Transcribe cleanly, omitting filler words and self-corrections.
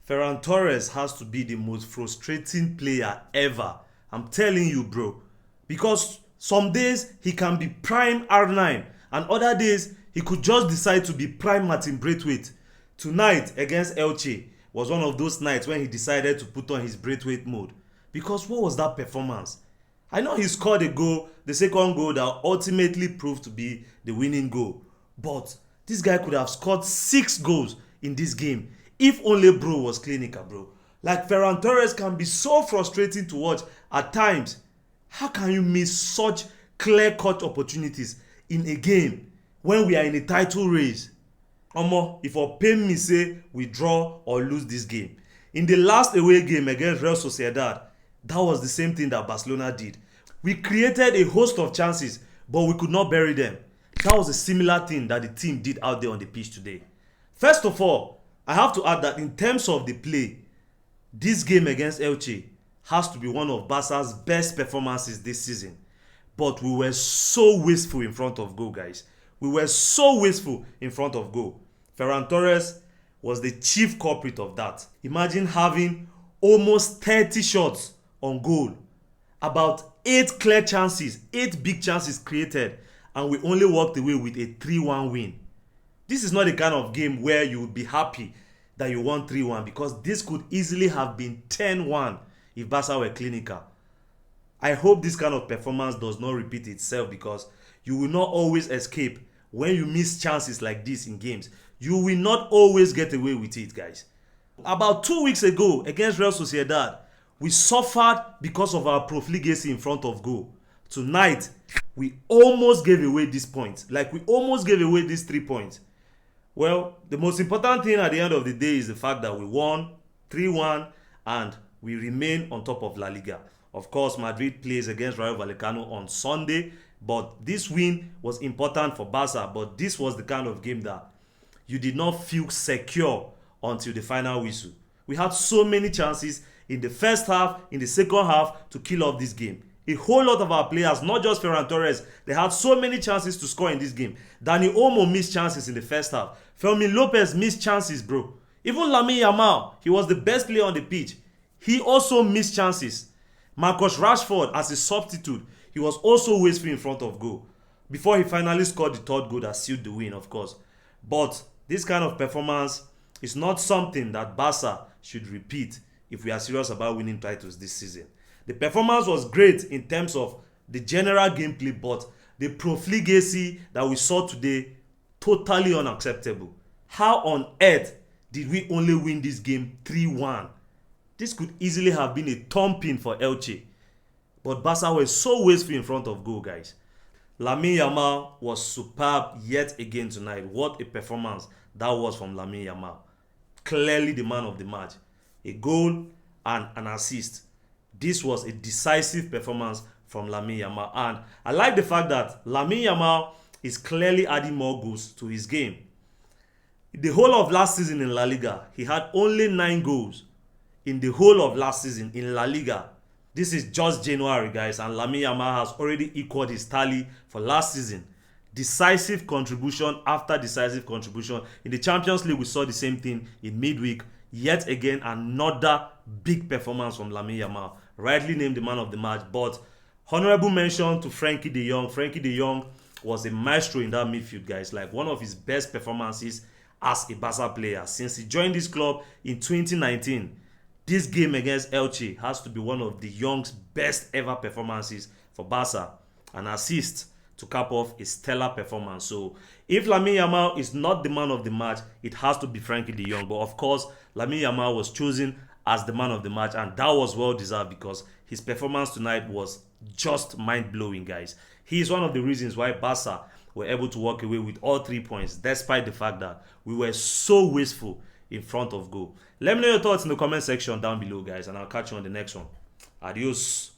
Ferran Torres has to be the most frustrating player ever. I'm telling you, bro. Because some days he can be prime R9 and other days he could just decide to be prime Martin Braithwaite. Tonight against Elche was one of those nights when he decided to put on his Braithwaite mode. Because what was that performance? I know he scored a goal, the second goal that ultimately proved to be the winning goal. But this guy could have scored 6 goals in this game if only bro was clinical, bro. Like, Ferran Torres can be so frustrating to watch at times. How can you miss such clear-cut opportunities in a game when we are in a title race? Omo, if for pain me say we draw or lose this game. In the last away game against Real Sociedad, that was the same thing that Barcelona did. We created a host of chances, but we could not bury them. That was a similar thing that the team did out there on the pitch today. First of all, I have to add that in terms of the play, this game against Elche has to be one of Barca's best performances this season. But we were so wasteful in front of goal, guys. We were so wasteful in front of goal. Ferran Torres was the chief culprit of that. Imagine having almost 30 shots on goal, about 8 clear chances, 8 big chances created, and we only walked away with a 3-1 win. This is not the kind of game where you would be happy that you won 3-1, because this could easily have been 10-1 if Barca were clinical. I hope this kind of performance does not repeat itself, because you will not always escape when you miss chances like this in games. You will not always get away with it, guys. About 2 weeks ago against Real Sociedad, we suffered because of our profligacy in front of goal. Tonight, we almost gave away this point. Like, we almost gave away these 3 points. Well, the most important thing at the end of the day is the fact that we won 3-1 and we remain on top of La Liga. Of course, Madrid plays against Rayo Vallecano on Sunday, but this win was important for Barca. But this was the kind of game that you did not feel secure until the final whistle. We had so many chances in the first half, in the second half, to kill off this game. A whole lot of our players, not just Ferran Torres, they had so many chances to score in this game. Dani Olmo missed chances in the first half. Fermin Lopez missed chances, bro. Even Lamine Yamal, he was the best player on the pitch. He also missed chances. Marcus Rashford, as a substitute, he was also wasteful in front of goal before he finally scored the 3rd goal that sealed the win, of course. But this kind of performance is not something that Barca should repeat if we are serious about winning titles this season. The performance was great in terms of the general gameplay, but the profligacy that we saw today, totally unacceptable. How on earth did we only win this game 3-1? This could easily have been a thumping for Elche. But Barca were so wasteful in front of goal, guys. Lamine Yamal was superb yet again tonight. What a performance that was from Lamine Yamal. Clearly the man of the match. A goal and an assist. This was a decisive performance from Lamine Yamal. And I like the fact that Lamine Yamal is clearly adding more goals to his game. The whole of last season in La Liga, he had only 9 goals. In the whole of last season in La Liga. This is just January, guys, and Lamine Yamal has already equaled his tally for last season. Decisive contribution after decisive contribution. In the Champions League, we saw the same thing in midweek. Yet again, another big performance from Lamine Yamal. Rightly named the man of the match. But honorable mention to Frenkie de Jong. Frenkie de Jong was a maestro in that midfield, guys. Like, one of his best performances as a Barca player since he joined this club in 2019. This game against Elche has to be one of de Jong's best ever performances for Barca. An assist to cap off a stellar performance. So if Lamine Yamal is not the man of the match, it has to be Frenkie de Jong. But of course, Lamine Yamal was chosen as the man of the match, and that was well deserved because his performance tonight was just mind-blowing, guys. He is one of the reasons why Barca were able to walk away with all 3 points, despite the fact that we were so wasteful in front of goal. Let me know your thoughts in the comment section down below, guys, and I'll catch you on the next one. Adios.